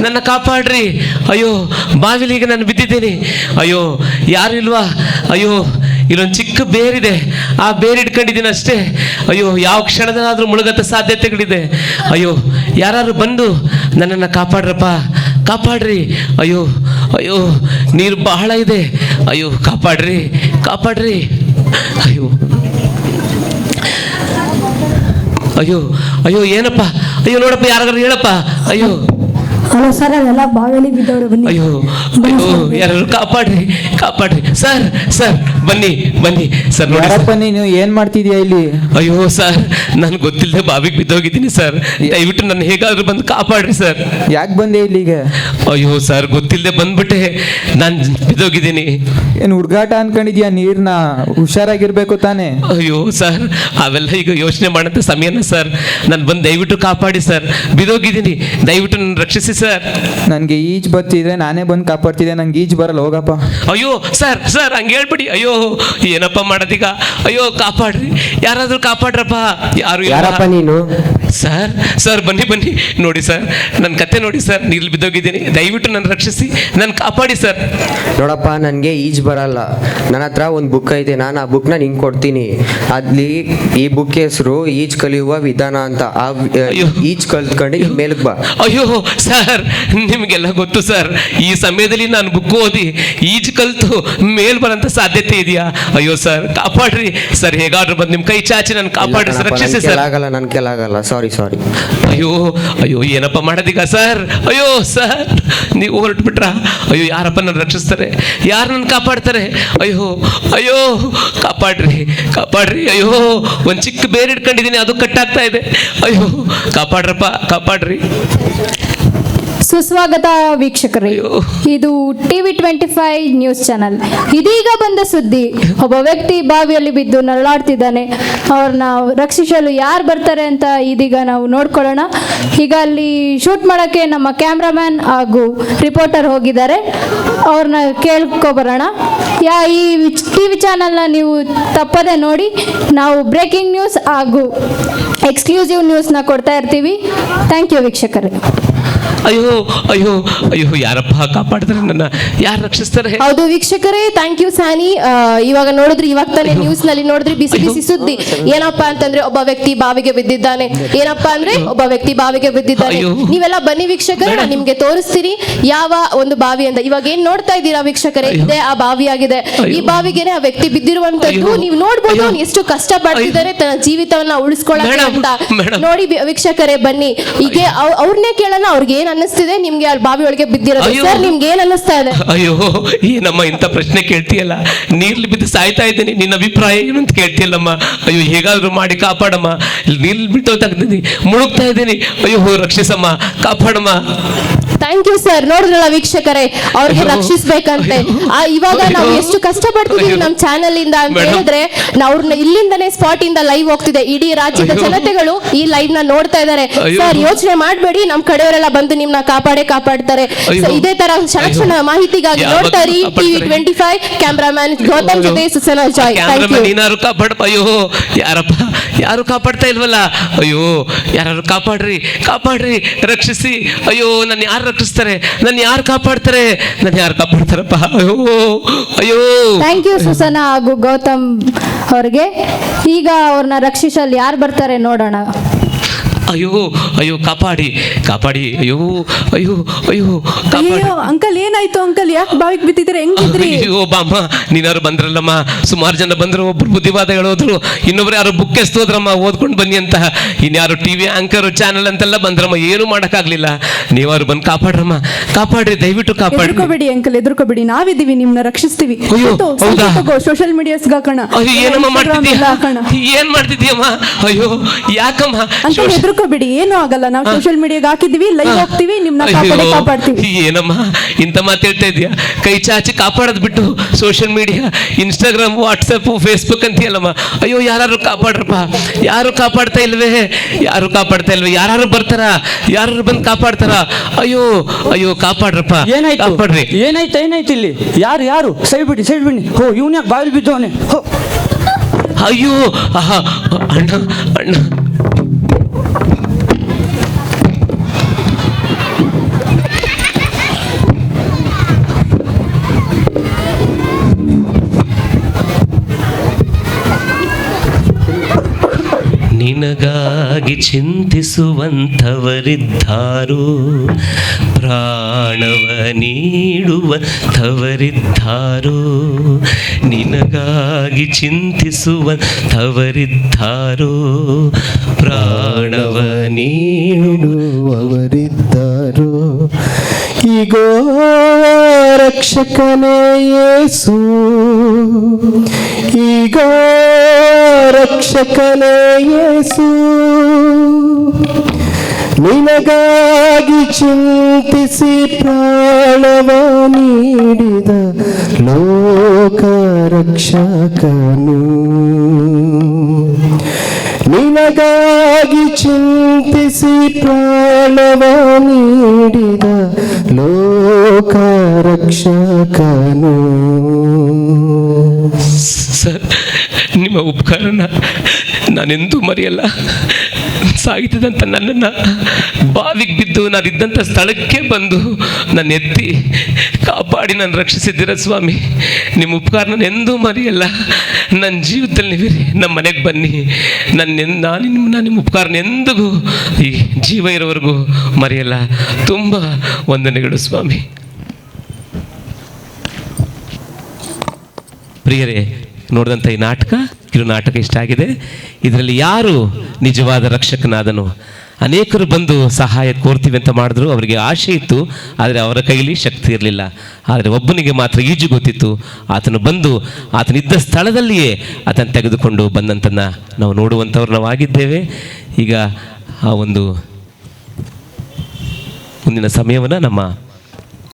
ನನ್ನ ಕಾಪಾಡ್ರಿ. ಅಯ್ಯೋ ಬಾವಿಲಿ ಈಗ ನಾನು ಬಿದ್ದಿದ್ದೀನಿ. ಅಯ್ಯೋ ಯಾರು ಇಲ್ವಾ? ಅಯ್ಯೋ ಇಲ್ಲೊಂದು ಚಿಕ್ಕ ಬೇರಿದೆ, ಆ ಬೇರು ಇಟ್ಕೊಂಡಿದ್ದೀನಿ ಅಷ್ಟೇ. ಅಯ್ಯೋ ಯಾವ ಕ್ಷಣದಲ್ಲಾದರೂ ಮುಳುಗತ್ತ ಸಾಧ್ಯತೆಗಳಿದೆ. ಅಯ್ಯೋ ಯಾರು ಬಂದು ನನ್ನನ್ನು ಕಾಪಾಡ್ರಪ್ಪ, ಕಾಪಾಡ್ರಿ. ಅಯ್ಯೋ ಅಯ್ಯೋ ನೀರು ಬಹಳ ಇದೆ. ಅಯ್ಯೋ ಕಾಪಾಡ್ರಿ, ಕಾಪಾಡ್ರಿ. ಅಯ್ಯೋ ಅಯ್ಯೋ ಅಯ್ಯೋ ಏನಪ್ಪ? ಅಯ್ಯೋ ನೋಡಪ್ಪ, ಯಾರಾದ್ರೂ ಹೇಳಪ್ಪ. ಅಯ್ಯೋ ಹಲೋ ಸರ್, ಅವೆಲ್ಲ ಬಾವಿಯಲ್ಲಿ ಬಿದ್ದವ್ರು, ಬನ್ನಿ. ಅಯ್ಯೋ ಅಯ್ಯೋ ಯಾರು ಕಾಪಾಡ್ರಿ, ಕಾಪಾಡ್ರಿ. ಸರ್ ಸರ್ ಬನ್ನಿ ಬನ್ನಿ ಸರ್. ಯಾರಪ್ಪ ನೀನು? ಏನ್ ಮಾಡ್ತಿದ್ಯಾ ಇಲ್ಲಿ? ಅಯ್ಯೋ ಸರ್, ನಾನು ಗೊತ್ತಿಲ್ಲದೆ ಬಾವಿಗೆ ಬಿದ್ದೋಗಿದ್ದೀನಿ ಸರ್. ದಯವಿಟ್ಟು ನನ್ನ ಹೇಗಾದ್ರೂ ಬಂದು ಕಾಪಾಡ್ರಿ ಸರ್. ಯಾಕೆ ಬಂದೆ ಇಲ್ಲಿಗೆ? ಅಯ್ಯೋ ಸರ್, ಗೊತ್ತಿಲ್ಲದೆ ಬಂದ್ಬಿಟ್ಟೆ, ನಾನು ಬಿದ್ದೋಗಿದ್ದೀನಿ. ಏನ್ ಹುಡುಗಾಟ ಅನ್ಕೊಂಡಿದ್ಯಾ? ನೀರ್ನ ಹುಷಾರಾಗಿರ್ಬೇಕು ತಾನೆ? ಅಯ್ಯೋ ಸರ್, ಅವೆಲ್ಲ ಈಗ ಯೋಚನೆ ಮಾಡಂತ ಸಮಯನ ಸರ್. ನಾನು ಬಂದು ದಯವಿಟ್ಟು ಕಾಪಾಡಿ ಸರ್. ಬಿದ್ದೋಗಿದ್ದೀನಿ, ದಯವಿಟ್ಟು ನನ್ನ ರಕ್ಷಿಸಿ ಸರ್. ನನ್ಗೆ ಈಜ್ ಬರ್ತಿದ್ರೆ ನಾನೇ ಬಂದು ಕಾಪಾಡ್ತಿದ್ದೆ. ನಂಗೆ ಈಜ್ ಬರಲ್ಲ, ಹೋಗಪ್ಪ. ಅಯ್ಯೋ ಸರ್ ಸರ್ ಹಂಗೆ ಹೇಳ್ಬಿಡಿ. ಅಯ್ಯೋ ಏನಪ್ಪ ಮಾಡೋದೀಗ? ಅಯ್ಯೋ ಕಾಪಾಡ್ರಿ, ಯಾರಾದ್ರೂ ಕಾಪಾಡ್ರಪ್ಪ. ಯಾರಪ್ಪ ನೀನು? ಸರ್ ಸರ್ ಬನ್ನಿ ಬನ್ನಿ, ನೋಡಿ ಸರ್ ನನ್ನ ಕತೆ ನೋಡಿ ಸರ್. ನೀರಲ್ಲಿ ಬಿದ್ದೋಗಿದ್ದೀನಿ, ದಯವಿಟ್ಟು ನನ್ನ ರಕ್ಷಿಸಿ, ನನ್ನ ಕಾಪಾಡಿ ಸರ್. ನೋಡಪ್ಪ, ನನಗೆ ಈಜ್ ಬರಲ್ಲ. ನನ್ನ ಹತ್ರ ಒಂದು ಬುಕ್ ಐತೆ, ನಾನು ಆ ಬುಕ್ನ ನಿಂಗೆ ಕೊಡ್ತೀನಿ. ಅಲ್ಲಿ ಈ ಬುಕ್ ಹೆಸರು ಈಜ್ ಕಲಿಯುವ ವಿಧಾನ ಅಂತ. ಆ ಈಜ್ ಕಲ್ತ್ಕೊಂಡು ಮೇಲಕ್ಕೆ ಬಾ. ಅಯ್ಯೋ ಸರ್, ನಿಮಗೆಲ್ಲ ಗೊತ್ತು ಸರ್, ಈ ಸಮಯದಲ್ಲಿ ನಾನು ಬುಕ್ ಓದಿ ಈಜು ಕಲಿತು ಮೇಲ್ ಬರೋಂಥ ಸಾಧ್ಯತೆ ಇದೆಯಾ? ಅಯ್ಯೋ ಸರ್ ಕಾಪಾಡ್ರಿ ಸರ್, ಹೇಗಾದ್ರೂ ಬಂದು ನಿಮ್ಮ ಕೈ ಚಾಚಿ ನನ್ನ ಕಾಪಾಡ್ರಿ ಸರ್, ರಕ್ಷಿಸಿ ಸರ್. ಆಗಲ್ಲ, ನನ್ನ ಕೆಲಾಗಲ್ಲ, ಸಾರಿ. ಅಯ್ಯೋ ಅಯ್ಯೋ ಏನಪ್ಪ ಮಾಡೋದೀಗ ಸರ್? ಅಯ್ಯೋ ಸರ್ ನೀವು ಹೊರಟ್ಬಿಟ್ರ? ಅಯ್ಯೋ ಯಾರಪ್ಪ ನನ್ನ ರಕ್ಷಿಸ್ತಾರೆ? ಯಾರು ನನ್ನ ಕಾಪಾಡ್ತಾರೆ? ಅಯ್ಯೋ ಅಯ್ಯೋ ಕಾಪಾಡ್ರಿ, ಕಾಪಾಡ್ರಿ. ಅಯ್ಯೋ ಒಂದು ಚಿಕ್ಕ ಬೇರೆ ಇಟ್ಕೊಂಡಿದ್ದೀನಿ, ಅದು ಕಟ್ಟಾಗ್ತಾ ಇದೆ. ಅಯ್ಯೋ ಕಾಪಾಡ್ರಪ್ಪ, ಕಾಪಾಡ್ರಿ. ಸುಸ್ವಾಗತ ವೀಕ್ಷಕರೇ, ಇದು ಟಿವಿ 25 ನ್ಯೂಸ್ ಚಾನಲ್. ಇದೀಗ ಬಂದ ಸುದ್ದಿ, ಒಬ್ಬ ವ್ಯಕ್ತಿ ಬಾವಿಯಲ್ಲಿ ಬಿದ್ದು ನರಳಾಡ್ತಿದ್ದಾನೆ. ಅವ್ರನ್ನ ರಕ್ಷಿಸಲು ಯಾರು ಬರ್ತಾರೆ ಅಂತ ಇದೀಗ ನಾವು ನೋಡ್ಕೊಳ್ಳೋಣ. ಈಗ ಅಲ್ಲಿ ಶೂಟ್ ಮಾಡೋಕ್ಕೆ ನಮ್ಮ ಕ್ಯಾಮ್ರಾಮ್ಯಾನ್ ಹಾಗೂ ರಿಪೋರ್ಟರ್ ಹೋಗಿದ್ದಾರೆ, ಅವ್ರನ್ನ ಕೇಳ್ಕೊಬರೋಣ. ಈ ಟಿವಿ ಚಾನಲ್ನ ನೀವು ತಪ್ಪದೆ ನೋಡಿ. ನಾವು ಬ್ರೇಕಿಂಗ್ ನ್ಯೂಸ್ ಹಾಗೂ ಎಕ್ಸ್ಕ್ಲೂಸಿವ್ ನ್ಯೂಸ್ನ ಕೊಡ್ತಾ ಇರ್ತೀವಿ. ಥ್ಯಾಂಕ್ ಯು ವೀಕ್ಷಕರೇ. ಅಯ್ಯೋ ಅಯ್ಯೋ ಅಯ್ಯೋ ಯಾರಪ್ಪ ಕಾಪಾಡ್ತಾರೆ ನನ್ನ? ಯಾರು ರಕ್ಷಿಸ್ತಾರೆ? ಹೌದು ವೀಕ್ಷಕರೇ, ಥ್ಯಾಂಕ್ ಯು ಸ್ಯಾನಿ. ಇವಾಗ ನೋಡಿದ್ರಿ, ಇವಾಗ ತಾನೇ ನ್ಯೂಸ್ ನಲ್ಲಿ ನೋಡಿದ್ರಿ, ಬಿಸಿ ಬಿಸಿ ಸುದ್ದಿ. ಏನಪ್ಪಾ ಅಂತಂದ್ರೆ ಒಬ್ಬ ವ್ಯಕ್ತಿ ಬಾವಿಗೆ ಬಿದ್ದಿದ್ದಾನೆ. ಏನಪ್ಪಾ ಅಂದ್ರೆ ಒಬ್ಬ ವ್ಯಕ್ತಿ ಬಾವಿಗೆ ಬಿದ್ದಿದ್ದಾನೆ. ನೀವೆಲ್ಲ ಬನ್ನಿ ವೀಕ್ಷಕರೇ, ನಾನು ನಿಮ್ಗೆ ತೋರಿಸ್ತೀನಿ ಯಾವ ಒಂದು ಬಾವಿ ಅಂತ. ಇವಾಗ ಏನ್ ನೋಡ್ತಾ ಇದ್ದೀರಾ ವೀಕ್ಷಕರೇ, ಇದೇ ಆ ಬಾವಿ ಆಗಿದೆ. ಈ ಬಾವಿಗೆನೆ ಆ ವ್ಯಕ್ತಿ ಬಿದ್ದಿರುವಂತದ್ದು. ನೀವು ನೋಡ್ಬೋದು ಅವ್ನು ಎಷ್ಟು ಕಷ್ಟ ಪಡ್ತಿದ್ದಾರೆ ತನ್ನ ಜೀವಿತವನ್ನ ಉಳಿಸ್ಕೊಳ್ಳೋಕೆ ಅಂತ. ನೋಡಿ ವೀಕ್ಷಕರೇ, ಬನ್ನಿ ಈಗ ಅವ್ರನ್ನೇ ಕೇಳೋಣ, ಅವ್ರಿಗೆ ಏನ್ ಅನ್ನಿಸ್ತಿದೆ ನಿಮ್ಗೆ ಅಲ್ಲಿ ಬಾವಿ ಒಳಗೆ ಬಿದ್ದಿರೋದು. ಸರ್ ನಿಮ್ಗೆ ಏನ್ ಅನ್ನಿಸ್ತಾ ಇದೆ? ಅಯ್ಯೋ ಏನಮ್ಮ ಇಂಥ ಪ್ರಶ್ನೆ ಕೇಳ್ತೀಯಲ್ಲ, ನೀರ್ಲಿ ಬಿದ್ದು ಸಾಯ್ತಾ ಇದ್ದೀನಿ, ನಿನ್ನ ಅಭಿಪ್ರಾಯ ಏನು ಅಂತ ಕೇಳ್ತೀಯಲ್ಲಮ್ಮ. ಅಯ್ಯೋ ಹೇಗಾದ್ರೂ ಮಾಡಿ ಕಾಪಾಡಮ್ಮ, ನೀರ್ಲಿ ಬಿಟ್ಟು ತೆಗ್ದಿದ್ದೀನಿ, ಮುಳುಗ್ತಾ ಇದ್ದೀನಿ. ಅಯ್ಯೋ ರಕ್ಷಿಸಮ್ಮ, ಕಾಪಾಡಮ್ಮ. Thank you sir. ನೋಡಿದ್ರಲ್ಲ ವೀಕ್ಷಕರೇ, ಅವ್ರಿಗೆ ರಕ್ಷಿಸ್ಬೇಕಂತೆ. ಇವಾಗ ನಾವು ಎಷ್ಟು ಕಷ್ಟ ಪಡ್ತಿದೀವಿ ನಮ್ಮ ಚಾನೆಲ್ ಇಂದ ಅಂತ ಹೇಳಿದ್ರೆ, ಅವ್ರನ್ನ ಇಲ್ಲಿಂದನೇ ಸ್ಪಾಟ್ ಇಂದ ಲೈವ್ ಹೋಗ್ತಿದೆ. ಇಡೀ ರಾಜ್ಯದ ಜನತೆಗಳು ಈ ಲೈವ್ ನ ನೋಡ್ತಾ ಇದ್ದಾರೆ. ಸರ್ ಯೋಚನೆ ಮಾಡ್ಬೇಡಿ, ನಮ್ ಕಡೆಯವರೆಲ್ಲ ಬಂದು ನಿಮ್ನ ಕಾಪಾಡ್ತಾರೆ. ಇದೇ ತರ ಕ್ಷಣ ಮಾಹಿತಿಗಾಗಿ ನೋಡ್ತಾ ಇರಿ ಟಿವಿ 25. ಕ್ಯಾಮ್ರಾಮನ್ ಗೌತಮ್ ಜೊತೆ ಸುಸನಾ ಜಾಯ್. ನೀನಾರು ಕಾಪಾಡಪ್ಪ. ಅಯ್ಯೋ ಯಾರಪ್ಪ, ಯಾರು ಕಾಪಾಡ್ತಾ ಇಲ್ವಲ್ಲ? ಅಯ್ಯೋ ಯಾರು ಕಾಪಾಡ್ರಿ, ಕಾಪಾಡ್ರಿ, ರಕ್ಷಿಸಿ. ಅಯ್ಯೋ ನನ್ನ ಯಾರು ರಕ್ಷಿಸ್ತಾರೆ? ನನ್ನ ಯಾರು ಕಾಪಾಡ್ತಾರೆ? ನನ್ನ ಯಾರು ಕಾಪಾಡ್ತಾರಪ್ಪ? ಅಯ್ಯೋ ಅಯ್ಯೋ. ಥ್ಯಾಂಕ್ ಯು ಸುಸನಾ ಹಾಗೂ ಗೌತಮ್ ಅವ್ರಿಗೆ. ಈಗ ಅವ್ರನ್ನ ರಕ್ಷಿಸಲು ಯಾರು ಬರ್ತಾರೆ ನೋಡೋಣ. ಅಯ್ಯೋ ಅಯ್ಯೋ ಕಾಪಾಡಿ, ಕಾಪಾಡಿ. ಅಯ್ಯೋ ಅಯ್ಯೋ ಅಯ್ಯೋ ಅಯ್ಯೋ ಅಂಕಲ್, ಏನಾಯ್ತು ಅಂಕಲ್? ಯಾಕೆ ಬಾವಿಗೆ ಬಿದ್ದಿದ್ರೆ? ಹೆಂಗಿದ್ರಿ? ಅಯ್ಯೋ ಬಾಮ್ಮ, ನೀನಾರು ಬಂದ್ರಲ್ಲಮ್ಮ. ಸುಮಾರು ಜನ ಬಂದ್ರು, ಒಬ್ರು ಬುದ್ಧಿವಾದಗಳು ಹೋದ್ರು, ಇನ್ನೊಬ್ರು ಯಾರು ಬುಕ್ ಎಸ್ತೋದ್ರಮ್ಮ, ಓದ್ಕೊಂಡು ಬನ್ನಿ ಅಂತ. ಇನ್ಯಾರು ಟಿವಿ ಆಂಕರ್ ಚಾನಲ್ ಅಂತೆಲ್ಲ ಬಂದ್ರಮ್ಮ, ಏನು ಮಾಡಕ್ಕಾಗ್ಲಿಲ್ಲ. ನೀವಾರು ಬಂದು ಕಾಪಾಡ್ರಮ್ಮ, ಕಾಪಾಡ್ರಿ, ದಯವಿಟ್ಟು ಕಾಪಾಡ್ರಿ. ಎದುರ್ಕೋಬೇಡಿ ಅಂಕಲ್, ಎದುರ್ಕೋಬೇಡಿ, ನಾವಿದ್ದೀವಿ, ನಿಮ್ನ ರಕ್ಷಿಸ್ತೀವಿ. ಸೋಷಿಯಲ್ ಮೀಡಿಯಾಸ್ ಹಾಕೋಣ. ಅಯ್ಯೋ ಏನಮ್ಮ ಮಾಡ್ತಿದ್ಯಾ? ಏನ್ ಮಾಡ್ತಿದ್ಯಮ್ಮ? ಅಯ್ಯೋ ಯಾಕಮ್ಮ? ಬಿಡಿ, ಏನು ಆಗಲ್ಲ. ನಾವು ಸೋಷಿಯಲ್ ಮೀಡಿಯಾಗ ಹಾಕಿದ್ವಿ, ಲೈವ್ ಹೋಗ್ತೀವಿ, ನಿಮ್ನ ಕಾಪಾಡ್ತೀವಿ. ಏನಮ್ಮ ಇಂತ ಮಾತು ಹೇಳ್ತಾ ಇದೀಯಾ? ಕೈ ಚಾಚಿ ಕಾಪಾಡೋದ್ ಬಿಟ್ಟು social media, Instagram, WhatsApp, Facebook ಅಂತೀಯಲ್ಲಮ್ಮ. ಅಯ್ಯೋ ಯಾರು ಕಾಪಾಡ್ರಪ್ಪ? ಯಾರು ಕಾಪಾಡ್ತಾ ಇಲ್ವೇ? ಯಾರು ಕಾಪಾಡ್ತಾ ಇಲ್ವೇ? ಯಾರು ಬರ್ತಾರ? ಯಾರು ಬಂದು ಕಾಪಾಡ್ತಾರ? ಅಯ್ಯೋ ಅಯ್ಯೋ ಕಾಪಾಡ್ರಪ್ಪ, ಕಾಪಾಡ್ರಿ. ಏನಾಯ್ತು ಇಲ್ಲಿ? ಯಾರು ಸೈಡ್ ಬಿಡಿ. ಹೋ, ಇವ್ನ ಯಾಕೆ ಬಾವಿಲಿ ಬಿದ್ದವನೆ? ಅಯ್ಯೋ ಅಣ್ಣ ಅಣ್ಣ. ನಿನಗಾಗಿ ಚಿಂತಿಸುವಂಥವರಿದ್ದಾರೋ, ಪ್ರಾಣವ ನೀಡುವಂಥವರಿದ್ದಾರೋ, ನಿನಗಾಗಿ ಚಿಂತಿಸುವಂಥವರಿದ್ದಾರೋ, ಪ್ರಾಣವ ನೀಡುವವರಿದ್ದಾರೋ. ಈಗೋ ರಕ್ಷಕನೇ ಯೇಸು, ಈಗೋ ರಕ್ಷಕನೇ ಯೇಸು, ನಿನಗಾಗಿ ಚಿಂತಿಸಿ ಪ್ರಾಣವ ನೀಡಿದ ಲೋಕ ರಕ್ಷಕನು. ನಿನಗಾಗಿ ಚಿಂತಿಸಿ ಪ್ರಾಣವ ನೀಡಿದ ಲೋಕ ರಕ್ಷಕನು. ಸರ್, ನಿಮ್ಮ ಉಪಕಾರನ ನಾನೆಂದೂ ಮರೆಯಲ್ಲ. ಸಾಗಿದಂಥ ನನ್ನನ್ನು ಬಾವಿಗೆ ಬಿದ್ದು ನಾನಿದ್ದಂಥ ಸ್ಥಳಕ್ಕೆ ಬಂದು ನನ್ನ ಎತ್ತಿ ಕಾಪಾಡಿ ನಾನು ರಕ್ಷಿಸಿದ್ದೀರ ಸ್ವಾಮಿ. ನಿಮ್ಮ ಉಪಕಾರನ ಎಂದೂ ಮರೆಯಲ್ಲ. ನನ್ನ ಜೀವಿತದಲ್ಲಿ ನೀವಿರಿ, ನಮ್ಮ ಮನೆಗೆ ಬನ್ನಿ. ನಾನು ನಿಮ್ಮ ಉಪಕಾರನ ಎಂದಿಗೂ ಈ ಜೀವ ಇರೋವರೆಗೂ ಮರೆಯಲ್ಲ. ತುಂಬ ವಂದನೆಗಳು ಸ್ವಾಮಿ. ಪ್ರಿಯರೇ, ನೋಡಿದಂಥ ಈ ನಾಟಕ, ಕಿರು ನಾಟಕ ಇಷ್ಟ ಆಗಿದೆ. ಇದರಲ್ಲಿ ಯಾರು ನಿಜವಾದ ರಕ್ಷಕನಾದನು? ಅನೇಕರು ಬಂದು ಸಹಾಯ ಕೋರ್ತೀವಿ ಅಂತ ಮಾಡಿದ್ರು. ಅವರಿಗೆ ಆಶೆ ಇತ್ತು, ಆದರೆ ಅವರ ಕೈಲಿ ಶಕ್ತಿ ಇರಲಿಲ್ಲ. ಆದರೆ ಒಬ್ಬನಿಗೆ ಮಾತ್ರ ಈಜು ಗೊತ್ತಿತ್ತು. ಆತನು ಬಂದು ಆತನಿದ್ದ ಸ್ಥಳದಲ್ಲಿಯೇ ಆತನ ತೆಗೆದುಕೊಂಡು ಬಂದಂತನ್ನ ನಾವು ನೋಡುವಂಥವ್ರು ನಾವಾಗಿದ್ದೇವೆ. ಈಗ ಆ ಒಂದು ಮುಂದಿನ ಸಮಯವನ್ನು ನಮ್ಮ